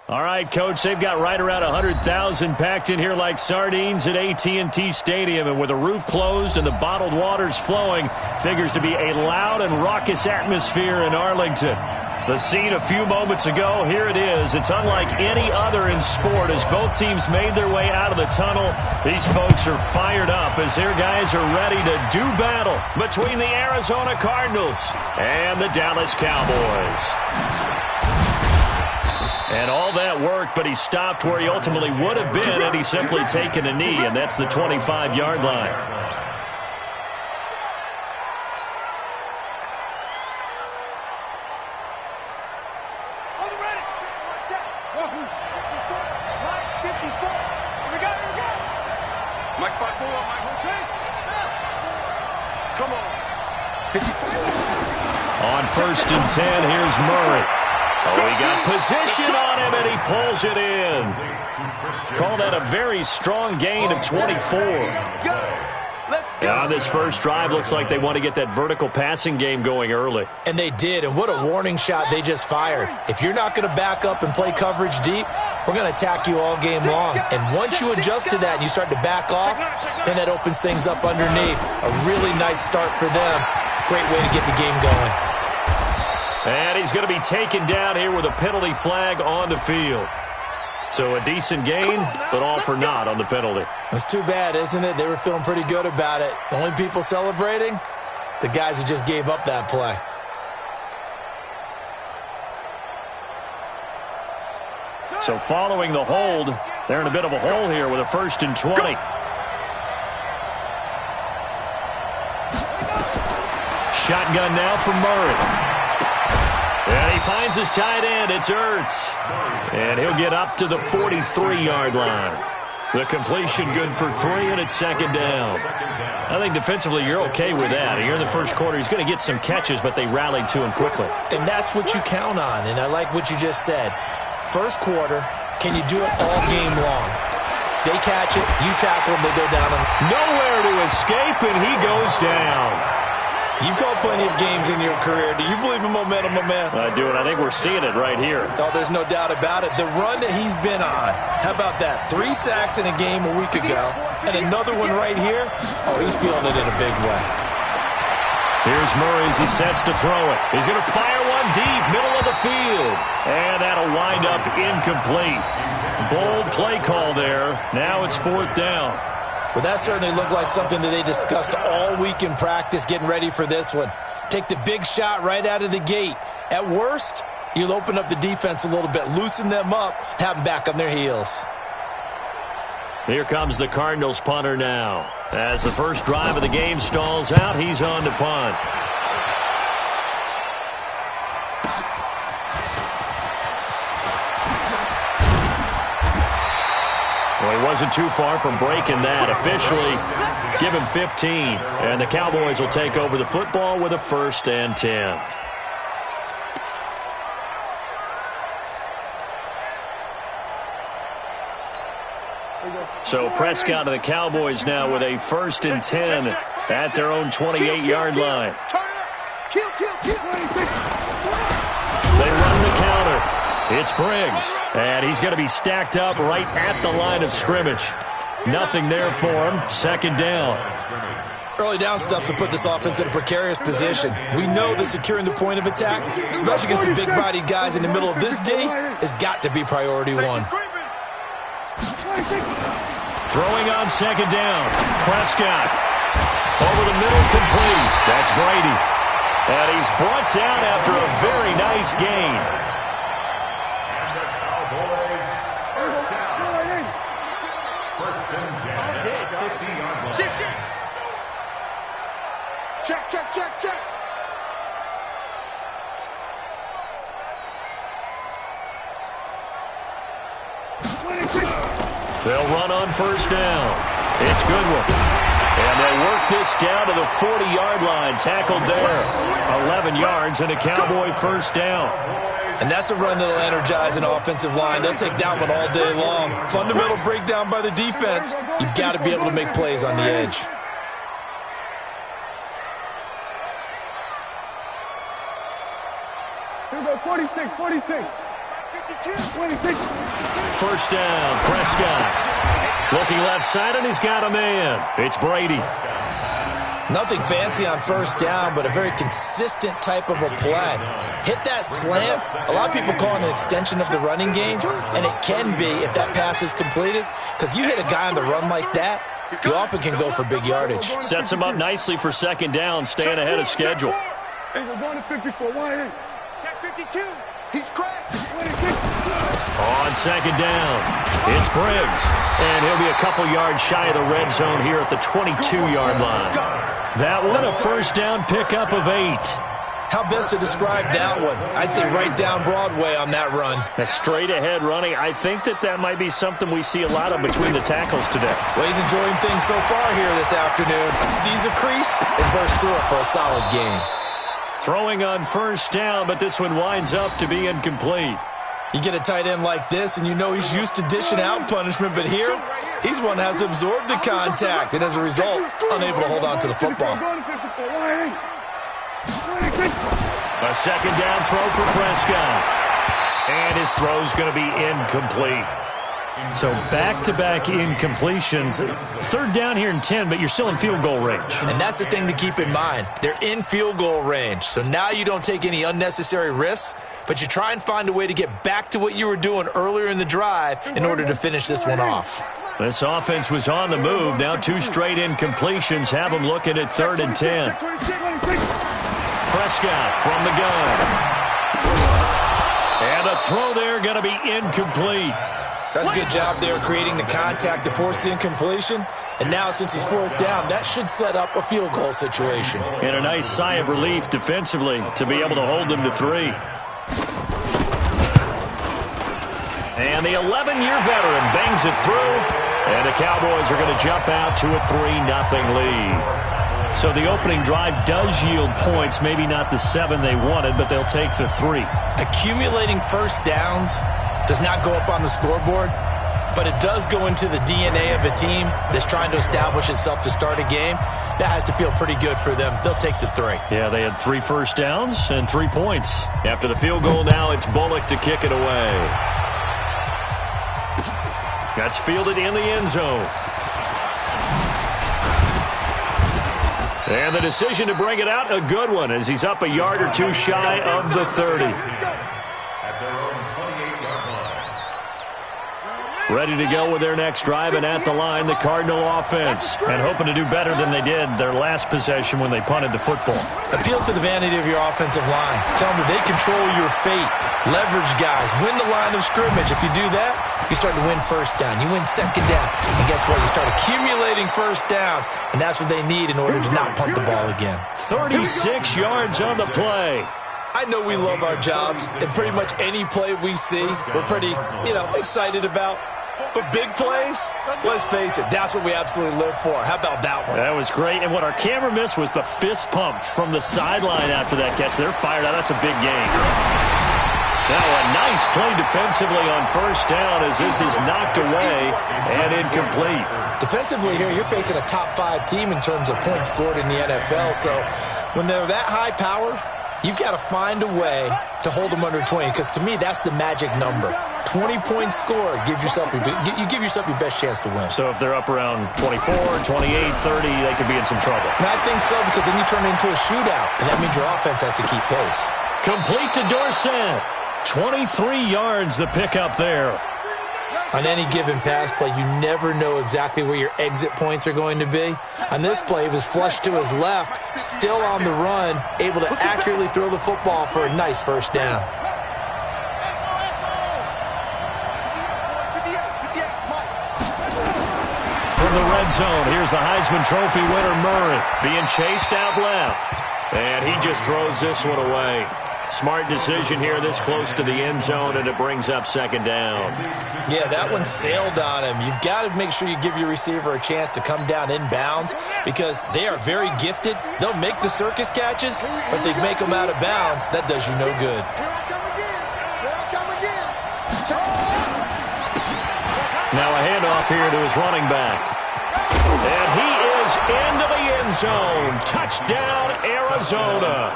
All right, Coach, they've got right around 100,000 packed in here like sardines at AT&T Stadium. And with the roof closed and the bottled waters flowing, figures to be a loud and raucous atmosphere in Arlington. The scene a few moments ago, here it is. It's unlike any other in sport as both teams made their way out of the tunnel. These folks are fired up as their guys are ready to do battle between the Arizona Cardinals and the Dallas Cowboys. And all that worked, but he stopped where he ultimately would have been had he simply taken a knee, and that's the 25-yard line. On 1st and 10, here's Murray. Oh, he got position on him, and he pulls it in. Call that a very strong gain of 24. On this first drive, looks like they want to get that vertical passing game going early. And they did, and what a warning shot they just fired. If you're not going to back up and play coverage deep, we're going to attack you all game long. And once you adjust to that and you start to back off, then that opens things up underneath. A really nice start for them. Great way to get the game going. And he's going to be taken down here with a penalty flag on the field. So a decent gain, but all for naught on the penalty. It's too bad, isn't it? They were feeling pretty good about it. The only people celebrating, the guys who just gave up that play. So following the hold, they're in a bit of a hole here with a 1st and 20. Shotgun now from Murray. And he finds his tight end. It's Ertz. And he'll get up to the 43-yard line. The completion good for 3, and it's 2nd down. I think defensively you're okay with that. Here in the first quarter, he's going to get some catches, but they rallied to him quickly. And that's what you count on, and I like what you just said. First quarter, can you do it all game long? They catch it, you tackle them, they go down. Nowhere to escape, and he goes down. You've called plenty of games in your career. Do you believe in momentum, my man? I do, and I think we're seeing it right here. Oh, there's no doubt about it. The run that he's been on, how about that? 3 sacks in a game a week ago, and another one right here. Oh, he's feeling it in a big way. Here's Murray as he sets to throw it. He's going to fire one deep, middle of the field. And that'll wind up incomplete. Bold play call there. Now it's 4th down. Well, that certainly looked like something that they discussed all week in practice, getting ready for this one. Take the big shot right out of the gate. At worst, you'll open up the defense a little bit, loosen them up, have them back on their heels. Here comes the Cardinals punter now. As the first drive of the game stalls out, he's on to punt. Well, he wasn't too far from breaking that. Officially, give him 15. And the Cowboys will take over the football with a 1st and 10. So Prescott and the Cowboys now with a 1st and 10 at their own 28-yard line. They run the counter. It's Briggs, and he's going to be stacked up right at the line of scrimmage. Nothing there for him. 2nd down. Early down stuff to put this offense in a precarious position. We know that securing the point of attack, especially against the big-bodied guys in the middle of this D, has got to be priority 1. Throwing on 2nd down. Prescott. Over the middle, complete. That's Brady. And he's brought down after a very nice gain. Check. They'll run on 1st down. It's Goodwin. And they'll work this down to the 40-yard line. Tackled there. 11 yards and a Cowboy 1st down. And that's a run that'll energize an offensive line. They'll take that one all day long. Fundamental breakdown by the defense. You've got to be able to make plays on the edge. Here we go, 46. First down, Prescott. Looking left side, and he's got a man. It's Brady. Nothing fancy on first down, but a very consistent type of a play. Hit that slant. A lot of people call it an extension of the running game, and it can be if that pass is completed, because you hit a guy on the run like that, you often can go for big yardage. Sets him up nicely for second down, staying ahead of schedule. Check 52. He's crashed. On second down, it's Briggs, and he'll be a couple yards shy of the red zone here at the 22-yard line. That one, a first down pickup of 8. How best to describe that one? I'd say right down Broadway on that run. A straight-ahead running. I think that might be something we see a lot of between the tackles today. Well, he's enjoying things so far here this afternoon. Sees a crease and bursts through it for a solid gain. Throwing on first down, but this one winds up to be incomplete. You get a tight end like this, and you know he's used to dishing out punishment, but here, he's one that has to absorb the contact, and as a result, unable to hold on to the football. A second down throw for Prescott. And his throw's going to be incomplete. So back-to-back incompletions. Third down here and 10, but you're still in field goal range. And that's the thing to keep in mind. They're in field goal range. So now you don't take any unnecessary risks, but you try and find a way to get back to what you were doing earlier in the drive in order to finish this one off. This offense was on the move. Now 2 straight incompletions have them looking at 3rd and 10. Prescott from the gun. And a throw there going to be incomplete. That's a good job there creating the contact to force the incompletion. And now since he's 4th down, that should set up a field goal situation. And a nice sigh of relief defensively to be able to hold them to 3. And the 11-year veteran bangs it through. And the Cowboys are going to jump out to a 3-0 lead. So the opening drive does yield points, maybe not the 7 they wanted, but they'll take the 3. Accumulating first downs does not go up on the scoreboard, but it does go into the DNA of a team that's trying to establish itself to start a game. That has to feel pretty good for them. They'll take the 3. Yeah, they had 3 first downs and 3 points. After the field goal, now it's Bullock to kick it away. That's fielded in the end zone. And the decision to bring it out, a good one, as he's up a yard or 2 shy of the 30. Ready to go with their next drive, and at the line, the Cardinal offense. And hoping to do better than they did their last possession when they punted the football. Appeal to the vanity of your offensive line. Tell them that they control your fate. Leverage guys. Win the line of scrimmage. If you do that, you start to win first down. You win second down. And guess what? You start accumulating first downs. And that's what they need in order to not punt the ball again. 36 yards on the play. I know we love our jobs, and pretty much any play we see, we're pretty, excited about. But big plays, let's face it, that's what we absolutely live for. How about that one? That was great, and what our camera missed was the fist pump from the sideline after that catch. They're fired out. That's a big gain. Now a nice play defensively on first down as this is knocked away and incomplete. Defensively here, you're facing a top 5 team in terms of points scored in the NFL, so when they're that high-powered, you've got to find a way to hold them under 20, because to me, that's the magic number. 20-point score gives yourself you give yourself your best chance to win. So if they're up around 24, 28, 30, they could be in some trouble. And I think so, because then you turn it into a shootout, and that means your offense has to keep pace. Complete to Dorsett. 23 yards the pickup there. On any given pass play, you never know exactly where your exit points are going to be. On this play, it was flushed to his left, still on the run, able to accurately throw the football for a nice first down. From the red zone, here's the Heisman Trophy winner, Murray, being chased out left. And he just throws this one away. Smart decision here this close to the end zone, and it brings up second down. Yeah, that one sailed on him. You've got to make sure you give your receiver a chance to come down inbounds, because they are very gifted. They'll make the circus catches, but they make them out of bounds. That does you no good. Now a handoff here to his running back. And he is goes into the end zone. Touchdown, Arizona.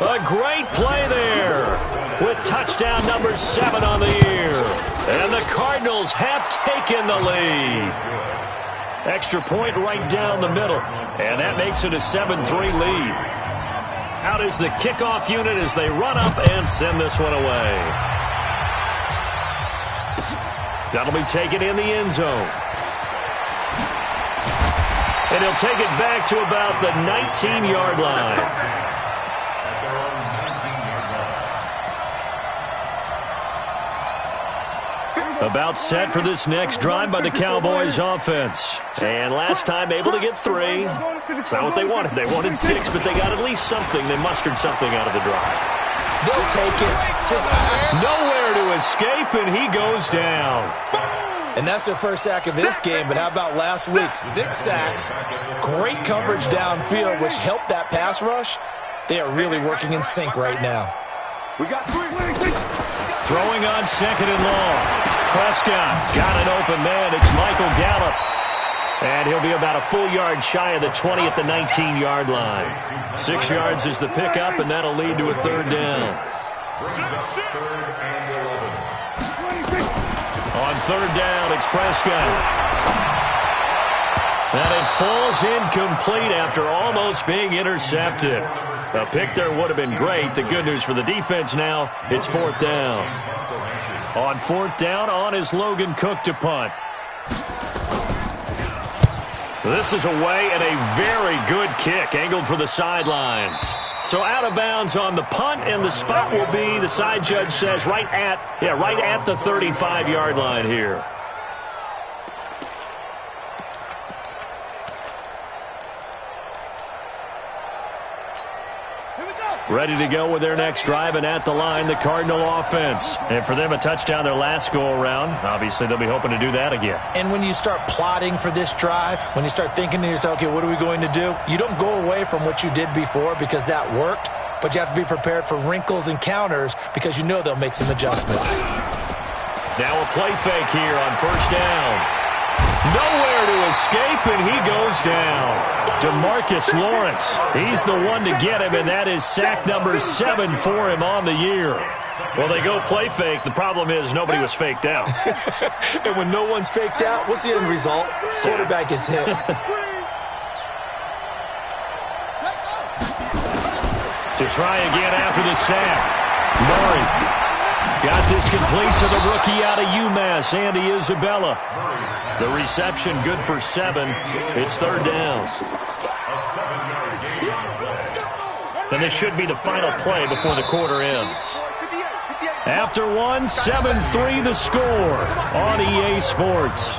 A great play there with touchdown number 7 on the year. And the Cardinals have taken the lead. Extra point right down the middle. And that makes it a 7-3 lead. Out is the kickoff unit as they run up and send this one away. That'll be taken in the end zone. And he'll take it back to about the 19-yard line. About set for this next drive by the Cowboys offense. And last time able to get 3. It's not what they wanted. They wanted 6, but they got at least something. They mustered something out of the drive. They'll take it. Just nowhere to escape, and he goes down. And that's their first sack of this game, but how about last week? 6 sacks, great coverage downfield, which helped that pass rush. They are really working in sync right now. We got 3. Throwing on 2nd and long. Prescott got an open man. It's Michael Gallup. And he'll be about a full yard shy of the 20 at the 19-yard line. 6 yards is the pickup, and that'll lead to a 3rd down. On 3rd down, it's Prescott. And it falls incomplete after almost being intercepted. A pick there would have been great. The good news for the defense now, it's 4th down. On 4th down, on is Logan Cook to punt. This is away and a very good kick, angled for the sidelines. So out of bounds on the punt, and the spot will be, the side judge says, right at the 35-yard line here. Ready to go with their next drive, and at the line, the Cardinal offense. And for them, a touchdown their last go-around. Obviously, they'll be hoping to do that again. And when you start plotting for this drive, when you start thinking to yourself, okay, what are we going to do? You don't go away from what you did before because that worked, but you have to be prepared for wrinkles and counters because you know they'll make some adjustments. Now a play fake here on 1st down. Nowhere to escape, and he goes down. DeMarcus Lawrence, he's the one to get him, and that is sack number 7 for him on the year. Well, they go play fake. The problem is nobody was faked out. And when no one's faked out, what's the end result? Quarterback gets hit. To try again after the sack. Murray got this complete to the rookie out of UMass, Andy Isabella. The reception good for 7. It's 3rd down. And this should be the final play before the quarter ends. After 1, 7-3 the score on EA Sports.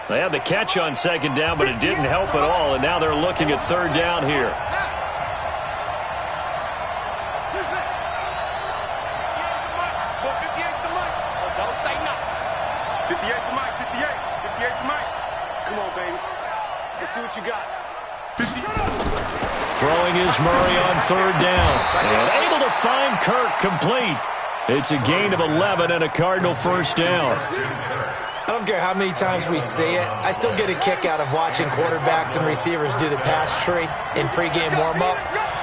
They had the catch on 2nd down, but it didn't help at all, and now they're looking at 3rd down here. Throwing is Murray on 3rd down, and able to find Kirk complete. It's a gain of 11 and a Cardinal 1st down. I don't care how many times we see it. I still get a kick out of watching quarterbacks and receivers do the pass tree in pregame warm-up.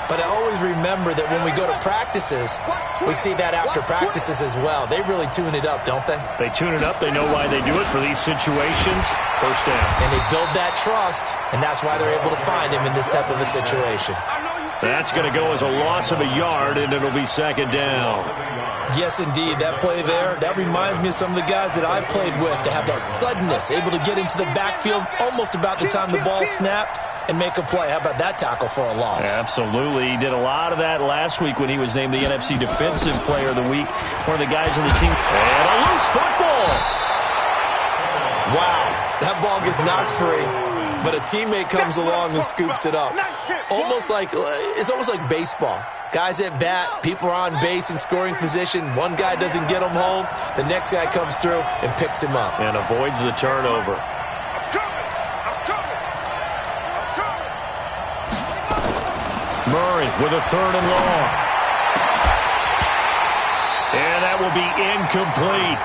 But I always remember that when we go to practices, we see that after practices as well. They really tune it up, don't they? They tune it up. They know why they do it for these situations. 1st down. And they build that trust, and that's why they're able to find him in this type of a situation. That's going to go as a loss of a yard, and it'll be 2nd down. Yes, indeed. That play there, that reminds me of some of the guys that I played with to have that suddenness, able to get into the backfield almost about the time the ball snapped and make a play. How about that tackle for a loss? Absolutely. He did a lot of that last week when he was named the NFC Defensive Player of the Week. One of the guys on the team. And a loose football. Wow. That ball gets knocked free, but a teammate comes along and scoops it up. It's almost like baseball. Guys at bat, people are on base in scoring position. One guy doesn't get him home. The next guy comes through and picks him up. And avoids the turnover. Murray with a 3rd and long. And that will be incomplete.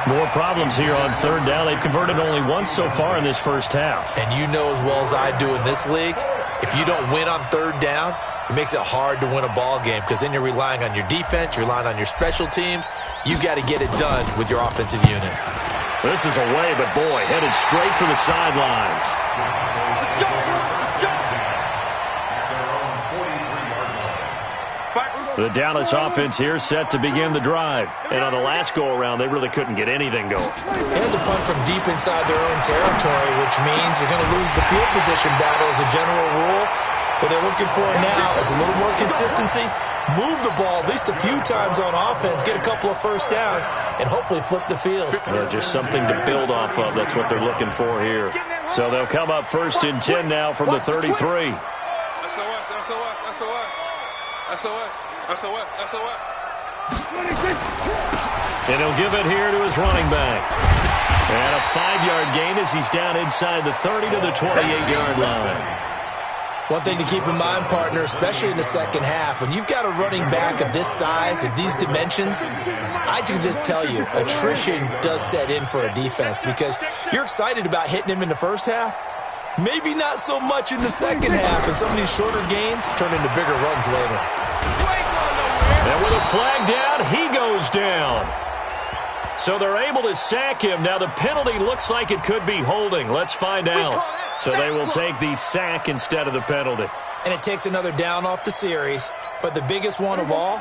More problems here on 3rd down. They've converted only once so far in this first half. And you know as well as I do in this league, if you don't win on 3rd down, it makes it hard to win a ball game because then you're relying on your defense, you're relying on your special teams. You've got to get it done with your offensive unit. This is away, but boy, headed straight for the sidelines. The Dallas offense here set to begin the drive. And on the last go-around, they really couldn't get anything going. They had to punt from deep inside their own territory, which means you're going to lose the field position battle as a general rule. What they're looking for now is a little more consistency. Move the ball at least a few times on offense, get a couple of first downs, and hopefully flip the field. Just something to build off of. That's what they're looking for here. So they'll come up 1st and 10 now from the 33. SOS. And he'll give it here to his running back. And a 5-yard gain as he's down inside the 30 to the 28-yard line. One thing to keep in mind, partner, especially in the second half, when you've got a running back of this size, of these dimensions, I can just tell you, attrition does set in for a defense because you're excited about hitting him in the first half. Maybe not so much in the second half, and some of these shorter gains turn into bigger runs later. And with a flag down, he goes down. So they're able to sack him. Now the penalty looks like it could be holding. Let's find out. So they will take the sack instead of the penalty. And it takes another down off the series. But the biggest one of all,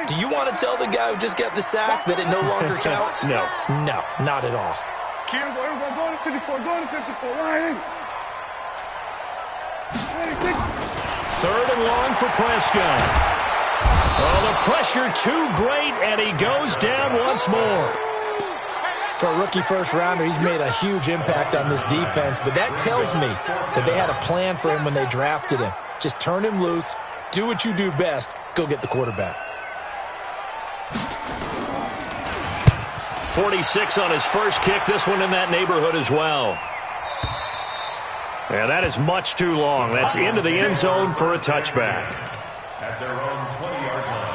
do you want to tell the guy who just got the sack that it no longer counts? No. No, not at all. Go to 54, go to 54, line in. 3rd and long for Prescott. Oh, the pressure too great, and he goes down once more. For a rookie first-rounder, he's made a huge impact on this defense, but that tells me that they had a plan for him when they drafted him. Just turn him loose, do what you do best, go get the quarterback. 46 on his first kick, this one in that neighborhood as well. And that is much too long. That's into the end zone for a touchback. At their own 20-yard line.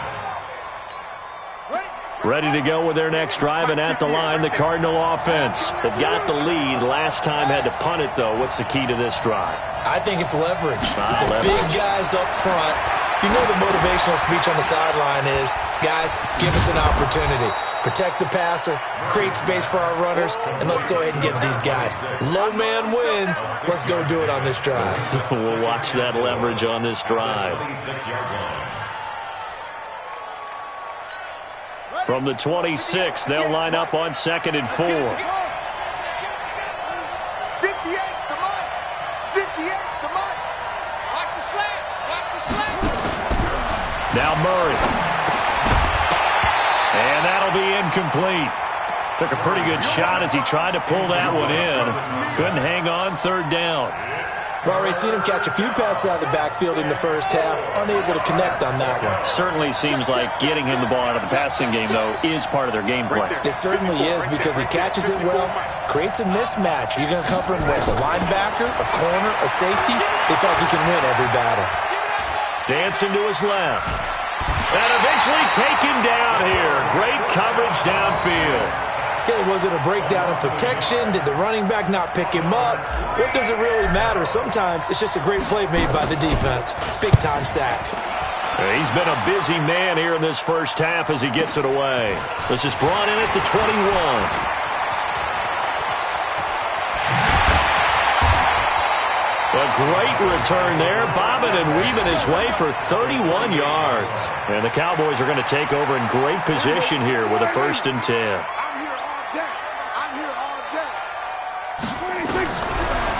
Ready to go with their next drive, and at the line, the Cardinal offense. They've got the lead. Last time had to punt it, though. What's the key to this drive? I think it's leverage. Leverage. Big guys up front. You know the motivational speech on the sideline is, guys, give us an opportunity. Protect the passer, create space for our runners, and let's go ahead and give these guys. Low man wins. Let's go do it on this drive. We'll watch that leverage on this drive. From the 26, they'll line up on 2nd and 4. 58, come on. 58, come on. Watch the slant. Watch the slant. Now Murray. And that'll be incomplete. Took a pretty good shot as he tried to pull that one in. Couldn't hang on 3rd down. We've already seen him catch a few passes out of the backfield in the first half, unable to connect on that one. Certainly seems like getting him the ball out of the passing game, though, is part of their game plan. It certainly is because he catches it well, creates a mismatch. You're going to cover him with a linebacker, a corner, a safety. They feel like he can win every battle. Dancing to his left. And eventually taken down here. Great coverage downfield. Okay, was it a breakdown in protection? Did the running back not pick him up? What does it really matter? Sometimes it's just a great play made by the defense. Big-time sack. He's been a busy man here in this first half as he gets it away. This is brought in at the 21. A great return there, bobbing and weaving his way for 31 yards. And the Cowboys are going to take over in great position here with a 1st and 10.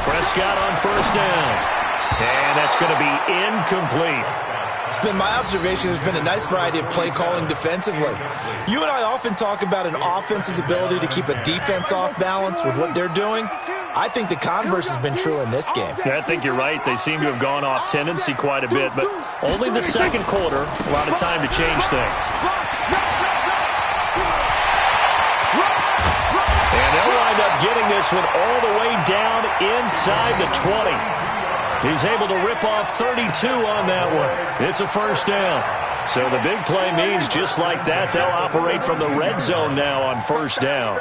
Prescott on 1st down. And that's going to be incomplete. It's been my observation there's been a nice variety of play calling defensively. You and I often talk about an offense's ability to keep a defense off balance with what they're doing. I think the converse has been true in this game. Yeah, I think you're right. They seem to have gone off tendency quite a bit, but only the second quarter, a lot of time to change things. And they'll wind up getting this one all the way down inside the 20. He's able to rip off 32 on that one. It's a first down. So the big play means just like that, they'll operate from the red zone now on first down.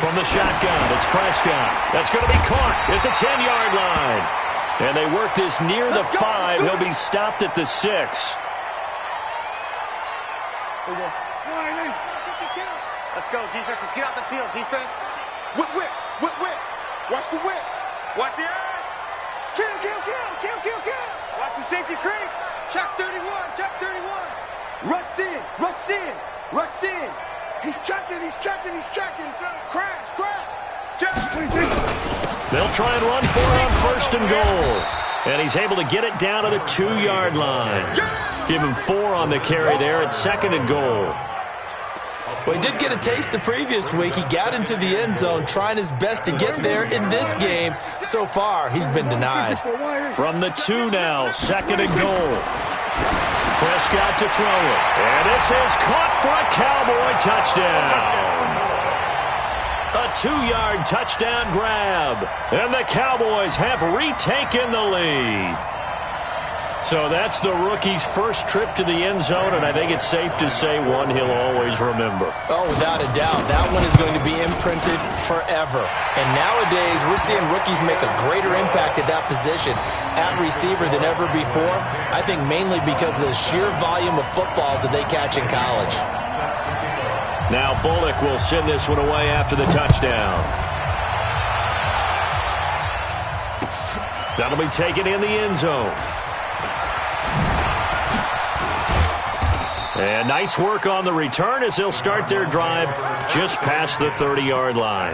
From the shotgun, it's Prescott. That's going to be caught at the 10-yard line. And they work this near the 5. He'll be stopped at the 6. Let's go, defense. Let's get out the field, defense. Whip, whip, whip, whip. Watch the whip. Watch the eye. Kill, kill, kill, kill, kill, kill. Watch the safety creep. Check 31, check 31. Rush in, rush in, rush in. He's checking, he's checking, he's checking. Crash, crash. Check. They'll try and run for it on first and goal. And he's able to get it down to the 2-yard line. Give him 4 on the carry there at second and goal. Well, he did get a taste the previous week. He got into the end zone trying his best to get there in this game. So far, he's been denied. From the 2 now, second and goal. Prescott to throw it. And this is caught for a Cowboy touchdown. A 2-yard touchdown grab. And the Cowboys have retaken the lead. So that's the rookie's first trip to the end zone, and I think it's safe to say one he'll always remember. Oh, without a doubt. That one is going to be imprinted forever. And nowadays, we're seeing rookies make a greater impact at that position at receiver than ever before. I think mainly because of the sheer volume of footballs that they catch in college. Now Bullock will send this one away after the touchdown. That'll be taken in the end zone. And nice work on the return as they'll start their drive just past the 30-yard line.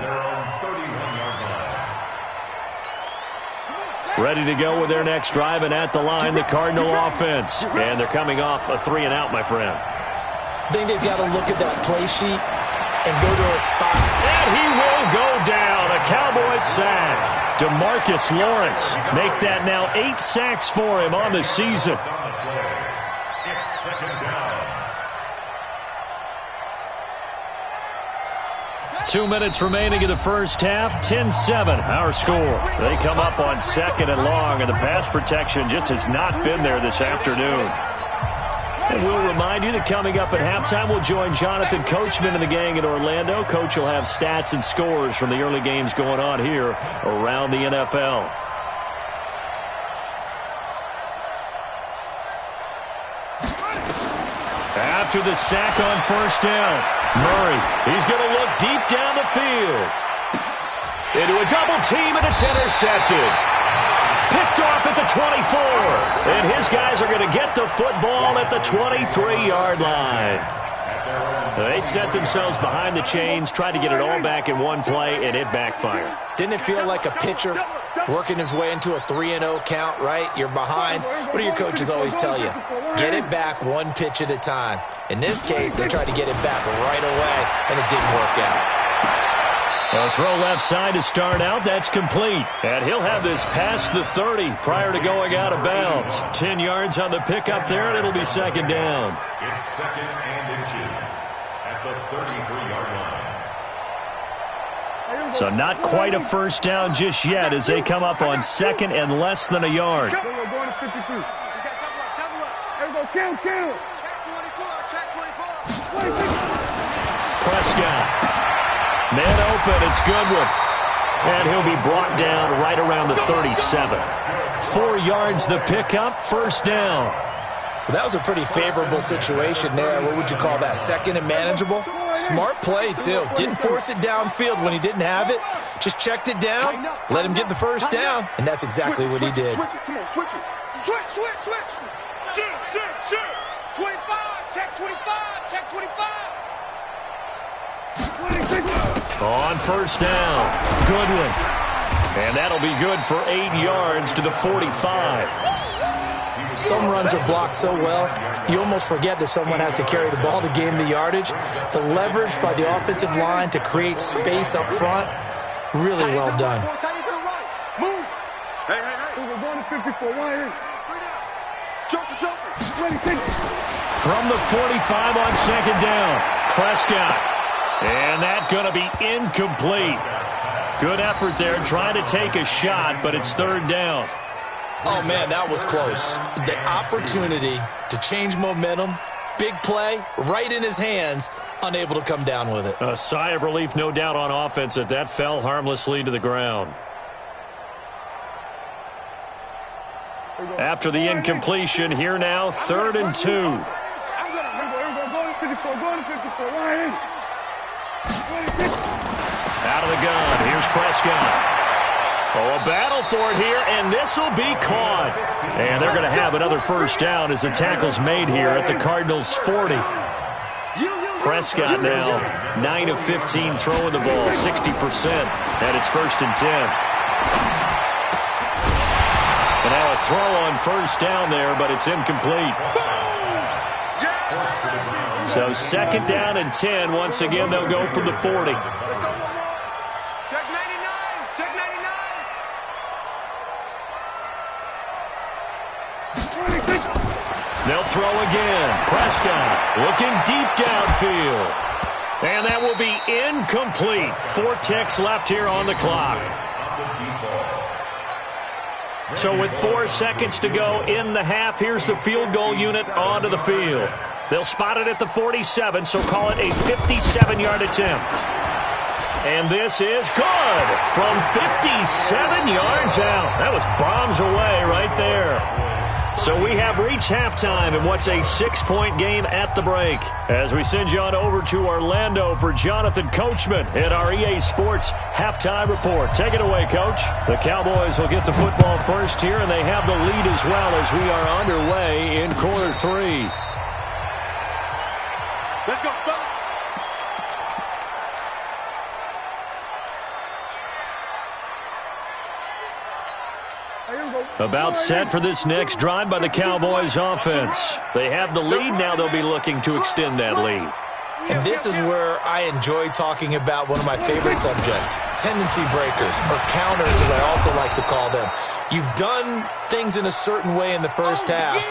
Ready to go with their next drive, and at the line, the Cardinal offense. And they're coming off a 3-and-out, my friend. I think they've got to look at that play sheet and go to a spot. And he will go down. A Cowboys sack. DeMarcus Lawrence make that now 8 sacks for him on the season. 2 minutes remaining in the first half. 10-7, our score. They come up on second and long, and the pass protection just has not been there this afternoon. And we'll remind you that coming up at halftime, we'll join Jonathan Coachman and the gang in Orlando. Coach will have stats and scores from the early games going on here around the NFL. After the sack on first down, Murray, he's going to look deep down the field. Into a double team, and it's intercepted. Picked off at the 24. And his guys are going to get the football at the 23-yard line. They set themselves behind the chains, tried to get it all back in one play, and it backfired. Didn't it feel like a pitcher working his way into a 3-0 count, right? You're behind. What do your coaches always tell you? Get it back one pitch at a time. In this case, they tried to get it back right away, and it didn't work out. A throw left side to start out. That's complete. And he'll have this past the 30 prior to going out of bounds. 10 yards on the pickup there, and it'll be second down. It's second and inches at the 33-yard line. So not quite a first down just yet as they come up on second and less than a yard. There we go, kill. Check 24, check 24. Prescott. Man open, it's Goodwin. And he'll be brought down right around the 37. 4 yards the pickup, first down. Well, that was a pretty favorable situation there. What would you call that? Second and manageable? Smart play, too. Didn't force it downfield when he didn't have it. Just checked it down, let him get the first down, and that's exactly what he did. Switch it, come on, switch it. Switch. Shoot. 25, check 25, check 25. On first down, Goodwin. And that'll be good for 8 yards to the 45. Some runs are blocked so well, you almost forget that someone has to carry the ball to gain the yardage. The leverage by the offensive line to create space up front, really well done. Move. Hey. We're going to 54. Jumper. From the 45 on second down, Prescott. And that's going to be incomplete. Good effort there, trying to take a shot, but it's third down. Oh, man, that was close. The opportunity to change momentum, big play, right in his hands, unable to come down with it. A sigh of relief, no doubt, on offense that fell harmlessly to the ground. After the incompletion, here now, 3rd and 2. Out of the gun, here's Prescott. Oh, a battle for it here, and this will be caught. And they're going to have another first down as the tackle's made here at the Cardinals' 40. Prescott now 9 of 15 throwing the ball, 60%, and it's 1st and 10. And now a throw on first down there, but it's incomplete. So 2nd down and 10. Once again, they'll go from the 40. Check 99. Check 99. They'll throw again. Prescott looking deep downfield. And that will be incomplete. 4 ticks left here on the clock. So with 4 seconds to go in the half, here's the field goal unit onto the field. They'll spot it at the 47, so call it a 57-yard attempt. And this is good from 57 yards out. That was bombs away right there. So we have reached halftime in what's a 6-point game at the break. As we send you on over to Orlando for Jonathan Coachman at our EA Sports Halftime Report. Take it away, Coach. The Cowboys will get the football first here, and they have the lead as well as we are underway in quarter 3. Let's go, go. About set for this next drive by the Cowboys offense. They have the lead. Now they'll be looking to extend that lead. And this is where I enjoy talking about one of my favorite subjects, tendency breakers, or counters as I also like to call them. You've done things in a certain way in the first half,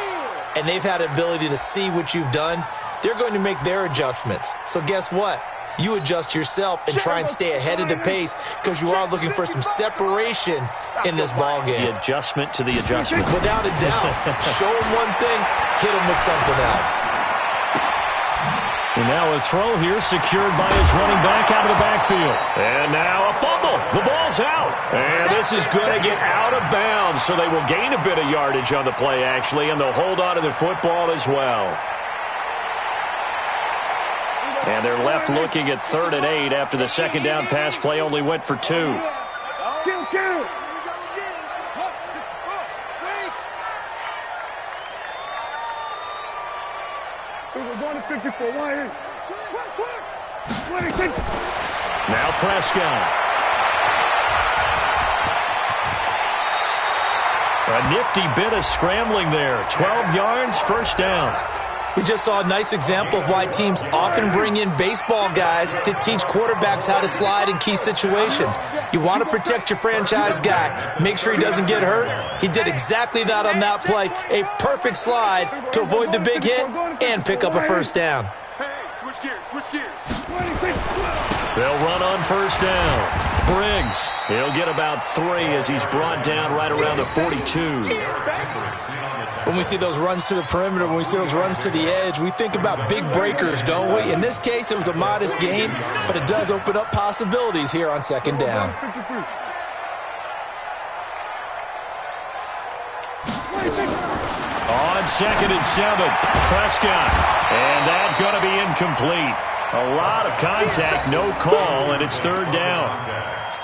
and they've had the ability to see what you've done. They're going to make their adjustments. So guess what? You adjust yourself and try and stay ahead of the pace because you are looking for some separation in this ball game. The adjustment to the adjustment. Without a doubt. Show them one thing, hit them with something else. And now a throw here secured by his running back out of the backfield. And now a fumble. The ball's out. And this is going to get out of bounds, so they will gain a bit of yardage on the play, actually, and they'll hold on to the football as well. And they're left looking at 3rd and 8 after the 2nd down pass play only went for 2. We're going to 54. Now Prescott. A nifty bit of scrambling there. 12 yards, first down. We just saw a nice example of why teams often bring in baseball guys to teach quarterbacks how to slide in key situations. You want to protect your franchise guy. Make sure he doesn't get hurt. He did exactly that on that play. A perfect slide to avoid the big hit and pick up a first down. Hey, switch gears, switch gears. They'll run on first down. Briggs, he'll get about 3 as he's brought down right around the 42. When we see those runs to the perimeter, when we see those runs to the edge, we think about big breakers, don't we? In this case, it was a modest gain, but it does open up possibilities here on 2nd down. On 2nd and 7, Prescott. And that's going to be incomplete. A lot of contact, no call, and it's 3rd down.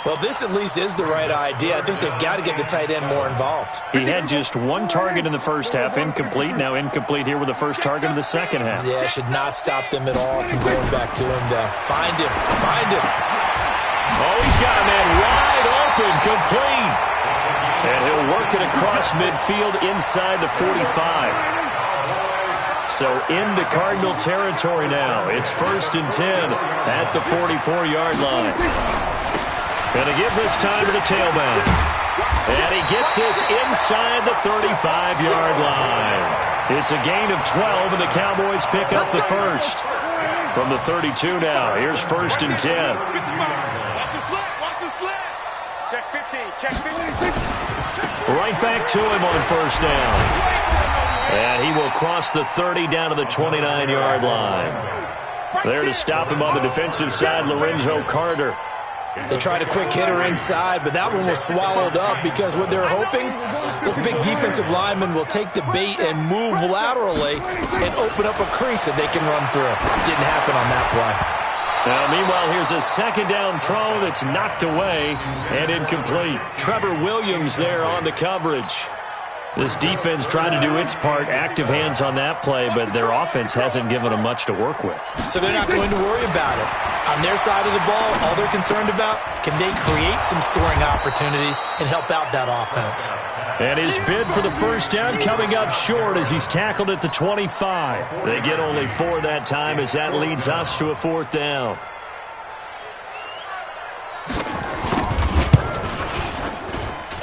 Well, this at least is the right idea. I think they've got to get the tight end more involved. He had just 1 target in the first half, incomplete. Now incomplete here with the first target of the second half. Yeah, should not stop them at all from going back to him to find him. Oh, he's got a man wide open, complete. And he'll work it across midfield inside the 45. So into Cardinal territory now. It's 1st and 10 at the 44-yard line. Going to give this time to the tailback. And he gets this inside the 35-yard line. It's a gain of 12, and the Cowboys pick up the first. From the 32 now, here's 1st and 10. Watch the slant, watch the slant. Check 15. Check 15. Right back to him on first down. And he will cross the 30 down to the 29-yard line. There to stop him on the defensive side, Lorenzo Carter. They tried a quick hitter inside, but that one was swallowed up because what they're hoping, those big defensive linemen will take the bait and move laterally and open up a crease that they can run through. Didn't happen on that play. Now, meanwhile, here's a second down throw that's knocked away and incomplete. Trevor Williams there on the coverage. This defense trying to do its part, active hands on that play, but their offense hasn't given them much to work with. So they're not going to worry about it. On their side of the ball, all they're concerned about, can they create some scoring opportunities and help out that offense? And his bid for the first down coming up short as he's tackled at the 25. They get only 4 that time as that leads us to a 4th down.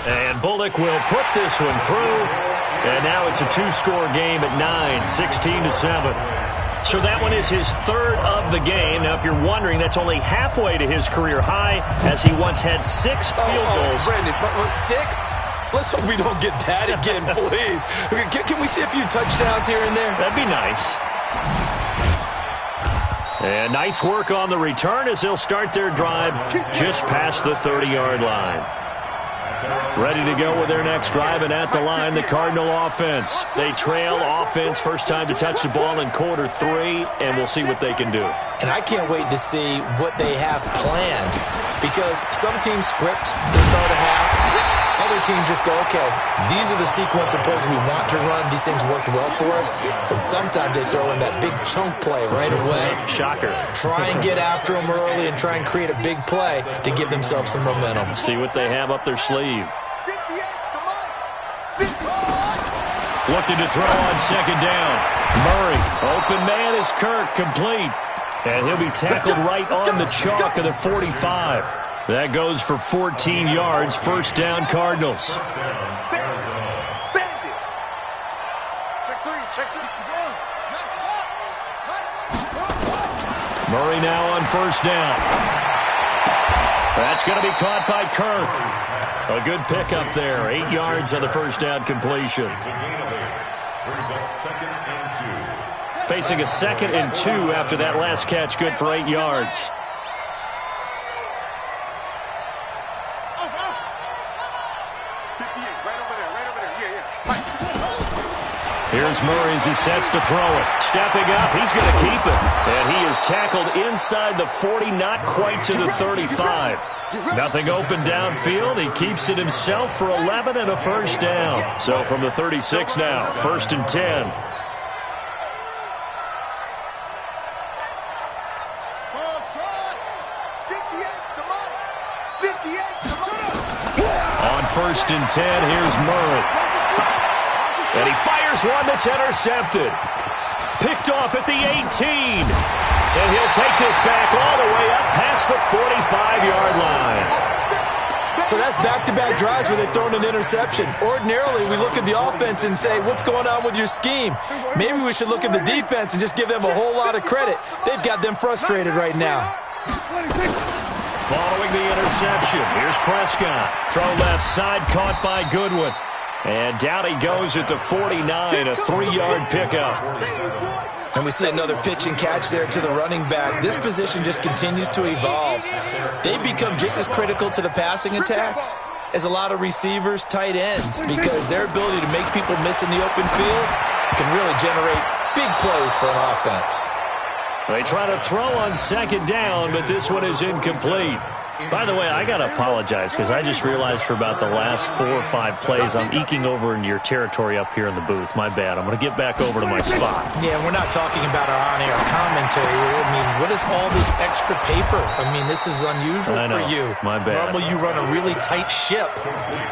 And Bullock will put this one through. And now it's a 2-score game at 9, 16-7. So that one is his 3rd of the game. Now, if you're wondering, that's only halfway to his career high as he once had 6 field goals. Brandon, 6? Let's hope we don't get that again, please. Can we see a few touchdowns here and there? That'd be nice. And nice work on the return as they'll start their drive just past the 30-yard line. Ready to go with their next drive, and at the line, the Cardinal offense. They trail offense, first time to touch the ball in quarter 3, and we'll see what they can do. And I can't wait to see what they have planned, because some teams script to start a half. Other teams just go, okay, these are the sequence of plays we want to run. These things worked well for us. And sometimes they throw in that big chunk play right away. Shocker. Try and get after them early and try and create a big play to give themselves some momentum. See what they have up their sleeve. Looking to throw on second down. Murray, open man is Kirk, complete. And he'll be tackled right on the chalk of the 45. That goes for 14 yards, first down Cardinals. Check 3, check 3. Murray now on first down. That's going to be caught by Kirk. A good pickup there, 8 yards on the first down completion. Facing a 2nd and 2 after that last catch, good for 8 yards. Here's Murray as he sets to throw it. Stepping up, he's going to keep it. And he is tackled inside the 40, not quite to the 35. Nothing open downfield. He keeps it himself for 11 and a first down. So from the 36 now, 1st and 10. On 1st and 10, here's Murray. And he fires one that's intercepted. Picked off at the 18. And he'll take this back all the way up past the 45-yard line. So that's back-to-back drives where they've thrown an interception. Ordinarily, we look at the offense and say, what's going on with your scheme? Maybe we should look at the defense and just give them a whole lot of credit. They've got them frustrated right now. Following the interception, here's Prescott. Throw left side, caught by Goodwin. And down he goes at the 49, a 3-yard pickup. And we see another pitch and catch there to the running back. This position just continues to evolve. They become just as critical to the passing attack as a lot of receivers, tight ends, because their ability to make people miss in the open field can really generate big plays for an offense. They try to throw on second down, but this one is incomplete. By the way, I got to apologize because I just realized for about the last 4 or 5 plays I'm eking over into your territory up here in the booth. My bad. I'm going to get back over to my spot. Yeah, we're not talking about our on-air commentary. I mean, what is all this extra paper? I mean, this is unusual for you. My bad. Normally you run a really tight ship.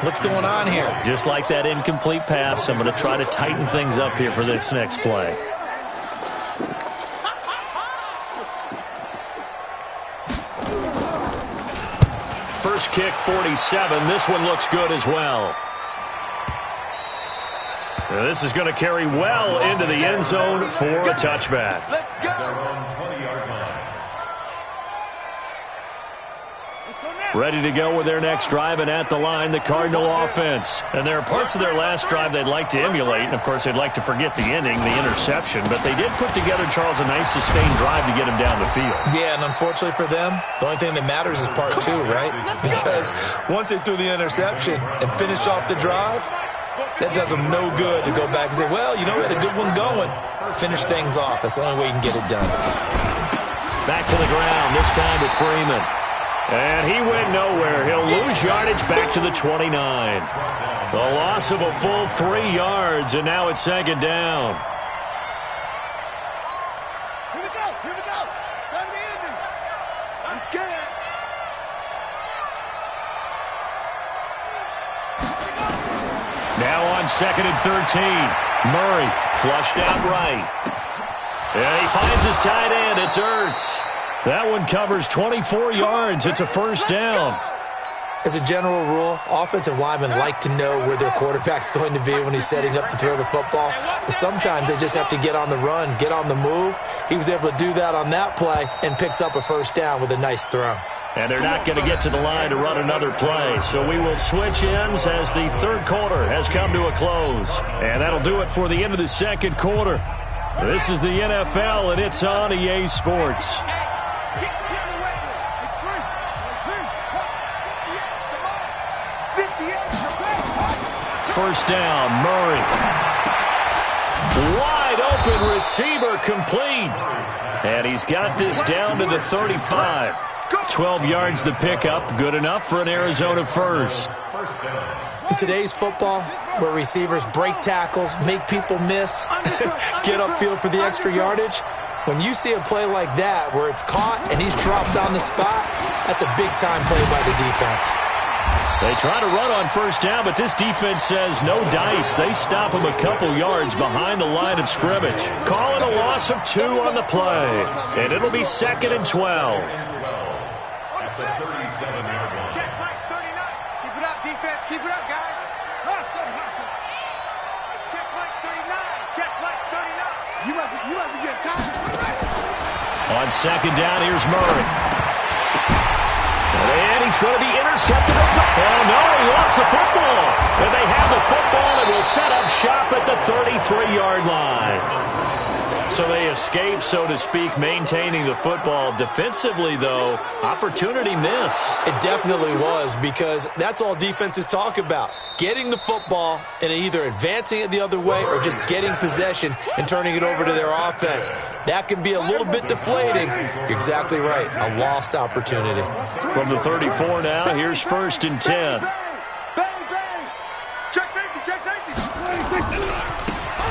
What's going on here? Just like that incomplete pass, I'm going to try to tighten things up here for this next play. First kick, 47. This one looks good as well. Now this is going to carry well into the end zone for a touchback. ready to go with their next drive, and at the line, the Cardinal offense. And there are parts of their last drive they'd like to emulate, and of course they'd like to forget the ending, the interception, but they did put together, Charles, a nice sustained drive to get him down the field. Yeah, and unfortunately for them, the only thing that matters is part two, right? Because once they threw the interception and finished off the drive, that does them no good to go back and say, well, you know, we had a good one going. Finish things off. That's the only way you can get it done. Back to the ground, this time with Freeman. And he went nowhere. He'll lose yardage back to the 29. The loss of a full 3 yards, and now it's second down. Here we go. Here we go. Time to end it. Let's get it. Now on 2nd and 13. Murray flushed out right. And he finds his tight end. It's Ertz. That one covers 24 yards. It's a first down. As a general rule, offensive linemen like to know where their quarterback's going to be when he's setting up to throw the football. But sometimes they just have to get on the run, get on the move. He was able to do that on that play and picks up a first down with a nice throw. And they're not going to get to the line to run another play. So we will switch ends as the third quarter has come to a close. And that'll do it for the end of the second quarter. This is the NFL, and it's on EA Sports. First down, Murray. Wide open receiver complete. And he's got this down to the 35. 12 yards the pickup, good enough for an Arizona first. In today's football, where receivers break tackles, make people miss, get upfield for the extra yardage, when you see a play like that where it's caught and he's dropped on the spot, that's a big-time play by the defense. They try to run on first down, but this defense says no dice. They stop him a couple yards behind the line of scrimmage. Call it a loss of 2 on the play, and it'll be 2nd and 12. At the 37-yard line. Check right 39. Keep it up, defense. Keep it up, guys. Hustle, hustle. Check right 39. Check right 39. You must be getting tired. On second down, here's Murray. And he's going to be intercepted. Oh, no, he lost the football. And they have the football and will set up shop at the 33-yard line. So they escape, so to speak, maintaining the football. Defensively, though, opportunity miss. It definitely was, because that's all defenses talk about. Getting the football and either advancing it the other way or just getting possession and turning it over to their offense. That can be a little bit deflating. You're exactly right. A lost opportunity. From the 34 now, here's 1st and 10. Check safety, check safety.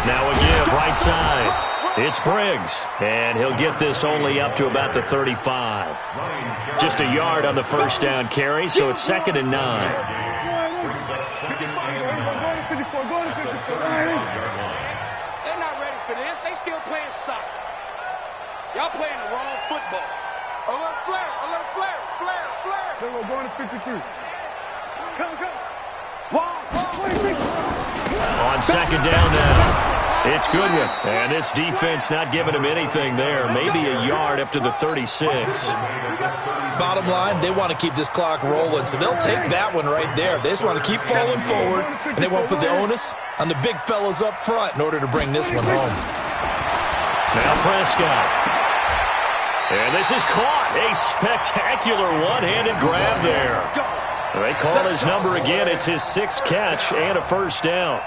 Now a give, right side. It's Briggs, and he'll get this only up to about the 35. Just a yard on the first down carry, so it's 2nd and 9. Brings up 2nd and 9. They're not ready for this. They still playing soccer. Y'all playing the wrong football. Alert flare, alert flare, flare, flare. Then we're going to 53. Come. Wow, 26. On second down now. It's Goodwin, and this defense not giving him anything there. Maybe a yard up to the 36. Bottom line, they want to keep this clock rolling, so they'll take that one right there. They just want to keep falling forward, and they won't put the onus on the big fellas up front in order to bring this one home. Now Prescott. And this is caught. A spectacular one-handed grab there. They call his number again. It's his 6th catch and a first down.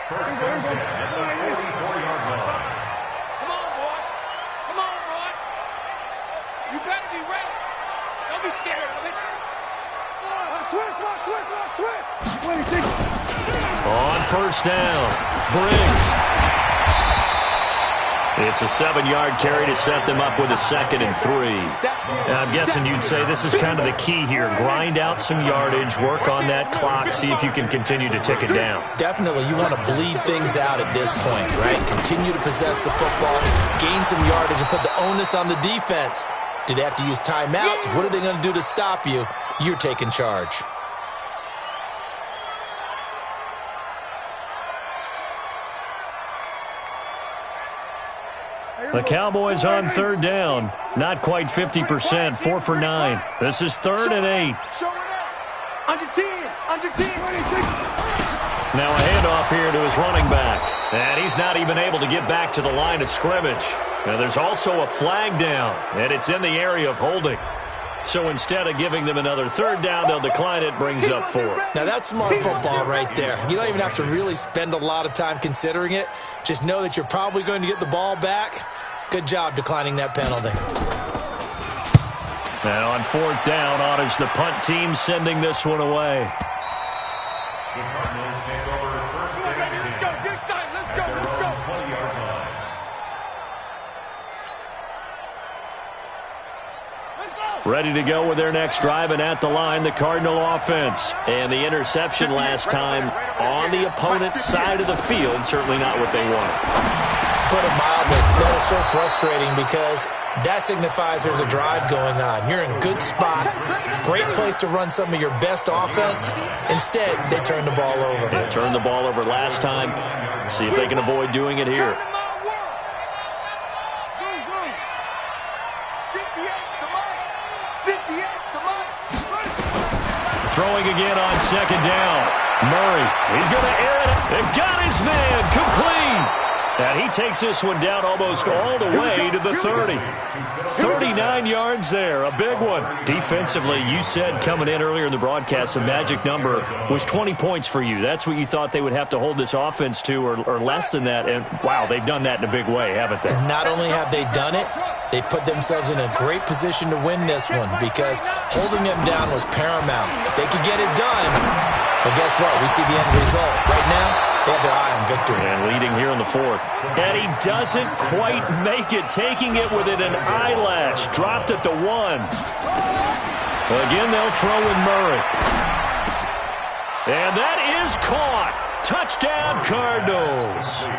First and 10 at the 44-yard line. Come on, boy. Come on, boy. You better be ready. Don't be scared of it. switch. 26. On first down, Briggs. It's a 7-yard carry to set them up with a 2nd and 3. And I'm guessing you'd say this is kind of the key here. Grind out some yardage, work on that clock, see if you can continue to tick it down. Definitely, you want to bleed things out at this point, right? Continue to possess the football, gain some yardage, and put the onus on the defense. Do they have to use timeouts? What are they going to do to stop you? You're taking charge. The Cowboys on third down. Not quite 50%, 4 for 9. This is 3rd and 8. Show it Under 10. Under 10. Now a handoff here to his running back. And he's not even able to get back to the line of scrimmage. Now there's also a flag down, and it's in the area of holding. So instead of giving them another third down, they'll decline it, brings up 4. Now that's smart football right there. You don't even have to really spend a lot of time considering it. Just know that you're probably going to get the ball back. Good job declining that penalty. Now on 4th down, honors the punt team, sending this one away. The Cardinals take over first and 10. Let's go. Good side. Let's go. Let's go. 20-yard line. Ready to go with their next drive, and at the line, the Cardinal offense. And the interception last time on the opponent's side of the field, certainly not what they wanted. Put it mildly, that is so frustrating because that signifies there's a drive going on. You're in good spot, great place to run some of your best offense. Instead, they turn the ball over. They turned the ball over last time. See if they can avoid doing it here. Throwing again on 2nd down. Murray, he's going to air it. They got his man complete. And he takes this one down almost all the way to the 30. 39 yards there, a big one. Defensively, you said coming in earlier in the broadcast, the magic number was 20 points for you. That's what you thought they would have to hold this offense to, or less than that. And, wow, they've done that in a big way, haven't they? And not only have they done it, they put themselves in a great position to win this one because holding them down was paramount. If they could get it done, well, guess what? We see the end result. Right now, they have their eye on victory. And leading here in the 4th. And he doesn't quite make it, taking it within an eyelash. Dropped at the 1. Again, they'll throw with Murray. And that is caught. Touchdown, Cardinals.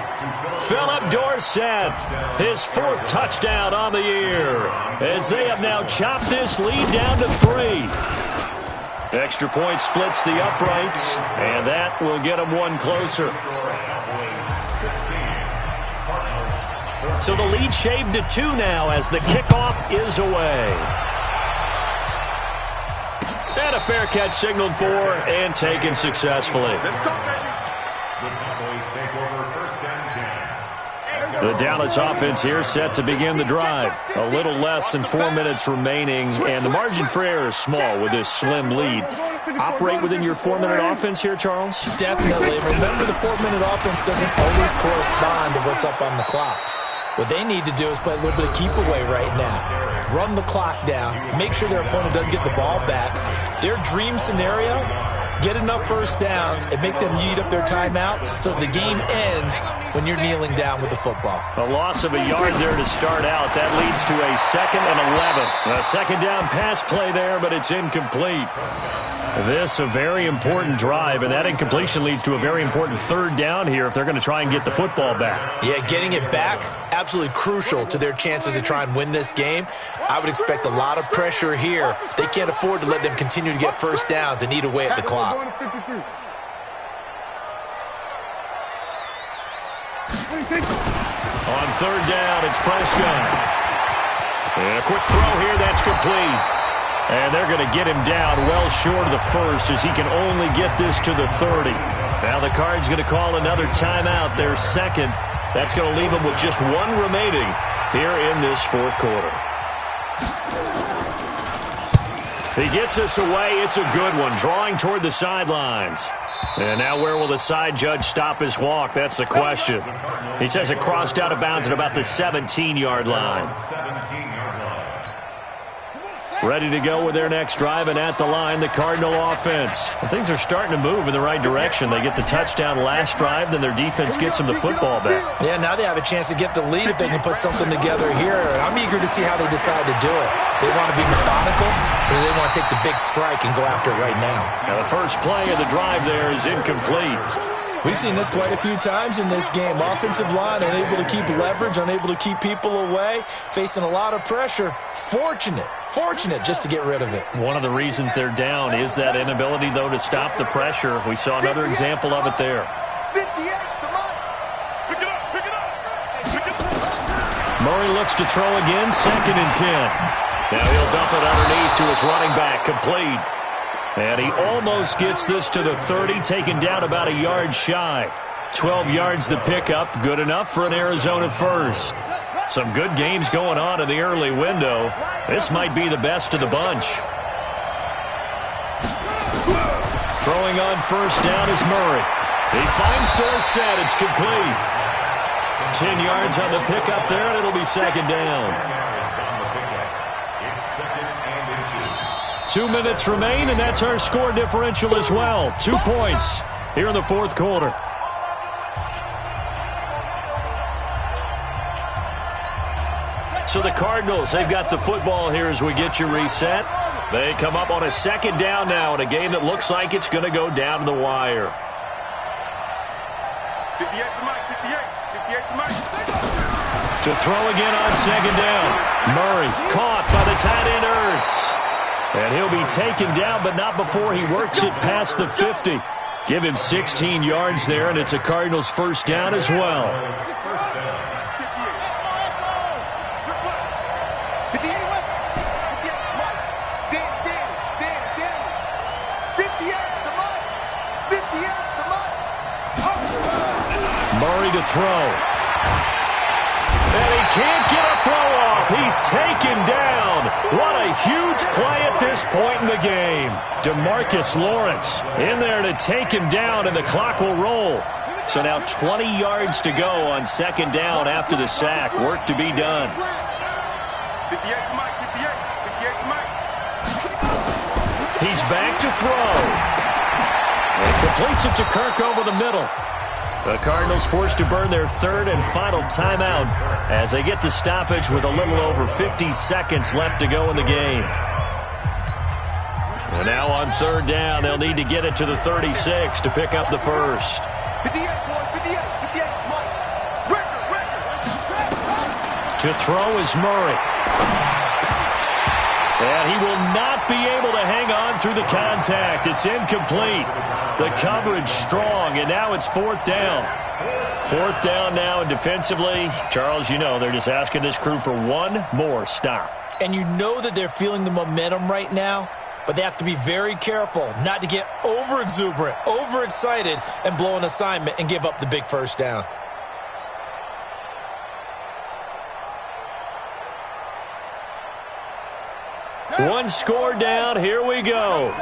Philip Dorsett, his 4th touchdown on the year, as they have now chopped this lead down to 3. Extra point splits the uprights, and that will get them one closer. So the lead shaved to 2 now as the kickoff is away. And a fair catch signaled for and taken successfully. The Cowboys take over first and 10. The Dallas offense here set to begin the drive. A little less than 4 minutes remaining, and the margin for error is small with this slim lead. Operate within your 4-minute offense here, Charles? Definitely. Remember, the 4-minute offense doesn't always correspond to what's up on the clock. What they need to do is play a little bit of keep away right now. Run the clock down. Make sure their opponent doesn't get the ball back. Their dream scenario, get enough first downs and make them eat up their timeouts so the game ends when you're kneeling down with the football. A loss of a yard there to start out. That leads to a 2nd and 11. A 2nd down pass play there, but it's incomplete. This a very important drive, and that incompletion leads to a very important 3rd down here if they're going to try and get the football back. Yeah, getting it back, absolutely crucial to their chances to try and win this game. I would expect a lot of pressure here. They can't afford to let them continue to get first downs and eat away at the clock. On 3rd down, it's Prescott. And a quick throw here, that's complete. And they're going to get him down well short of the 1st as he can only get this to the 30. Now the Cards going to call another timeout, their 2nd. That's going to leave them with just 1 remaining here in this 4th quarter. He gets us away. It's a good one, drawing toward the sidelines. And now where will the side judge stop his walk? That's the question. He says it crossed out of bounds at about the 17-yard line. 17-yard line. Ready to go with their next drive, and at the line, the Cardinal offense. And things are starting to move in the right direction. They get the touchdown last drive, then their defense gets them the football back. Yeah, now they have a chance to get the lead if they can put something together here. I'm eager to see how they decide to do it. They want to be methodical, or they want to take the big strike and go after it right now. Now the first play of the drive there is incomplete. We've seen this quite a few times in this game. Offensive line unable to keep leverage, unable to keep people away, facing a lot of pressure. Fortunate just to get rid of it. One of the reasons they're down is that inability, though, to stop the pressure. We saw another example of it there. 58, come on. Pick it up. Murray looks to throw again, 2nd and 10. Now he'll dump it underneath to his running back, complete. And he almost gets this to the 30, taken down about a yard shy. 12 yards the pickup, good enough for an Arizona first. Some good games going on in the early window. This might be the best of the bunch. Throwing on first down is Murray. He finds Dorsett. It's complete. 10 yards on the pickup there, and it'll be second down. 2 minutes remain, and that's our score differential as well. 2 points here in the fourth quarter. So the Cardinals, they've got the football here as we get you reset. They come up on a second down now in a game that looks like it's going to go down to the wire. 58 to Mike, 58 to Mike. To throw again on second down. Murray caught by the tight end Ertz. And he'll be taken down, but not before he works it past the 50. Give him 16 yards there, and it's a Cardinals first down as well. Murray to throw. And he can't get a throw off. He's taken down. What a huge play at this point in the game. DeMarcus Lawrence in there to take him down, and the clock will roll. So now 20 yards to go on second down after the sack. Work to be done. 58 to Mike, 58 to Mike. He's back to throw. And completes it to Kirk over the middle. The Cardinals forced to burn their third and final timeout as they get the stoppage with a little over 50 seconds left to go in the game. And now on third down, they'll need to get it to the 36 to pick up the first. 58, Mike. Record. To throw is Murray. And he will not be able to hang on through the contact. It's incomplete. The coverage strong, and now it's fourth down. Fourth down now, and defensively, Charles, you know, they're just asking this crew for one more stop. And you know that they're feeling the momentum right now, but they have to be very careful not to get over-exuberant, overexcited, and blow an assignment and give up the big first down. One score down. Here we go.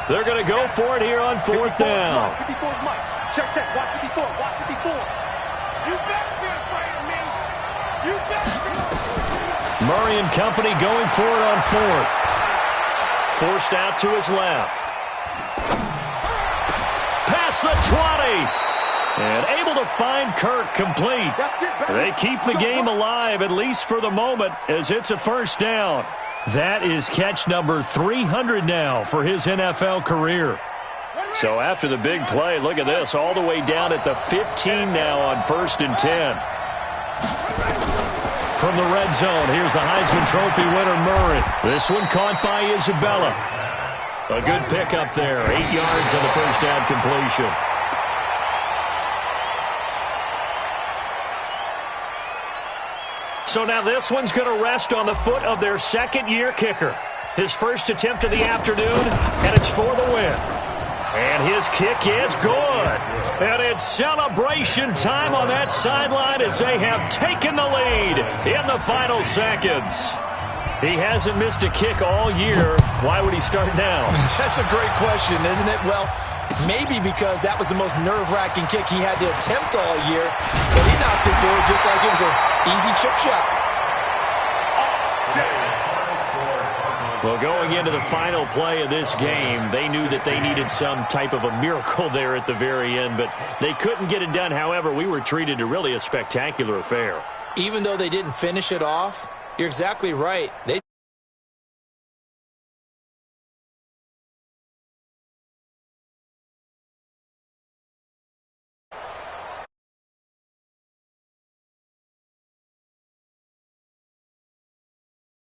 They're going to go for it here on fourth down. 54 is Mike. Check. Watch 54. You better be afraid of me. You better be. Murray and company going for it on fourth. Forced out to his left. Past the 20. And able to find Kirk complete. They keep the game alive, at least for the moment, as it's a first down. That is catch number 300 now for his NFL career. So after the big play, look at this, all the way down at the 15 now on 1st and 10. From the red zone, here's the Heisman Trophy winner, Murray. This one caught by Isabella. A good pickup there, 8 yards on the first down completion. So now this one's going to rest on the foot of their second-year kicker. His first attempt of the afternoon, and it's for the win. And his kick is good. And it's celebration time on that sideline as they have taken the lead in the final seconds. He hasn't missed a kick all year. Why would he start now? That's a great question, isn't it? Well, maybe because that was the most nerve-wracking kick he had to attempt all year, but he knocked it through just like it was an easy chip shot. Well, going into the final play of this game, they knew that they needed some type of a miracle there at the very end, but they couldn't get it done. However, we were treated to really a spectacular affair. Even though they didn't finish it off, you're exactly right. They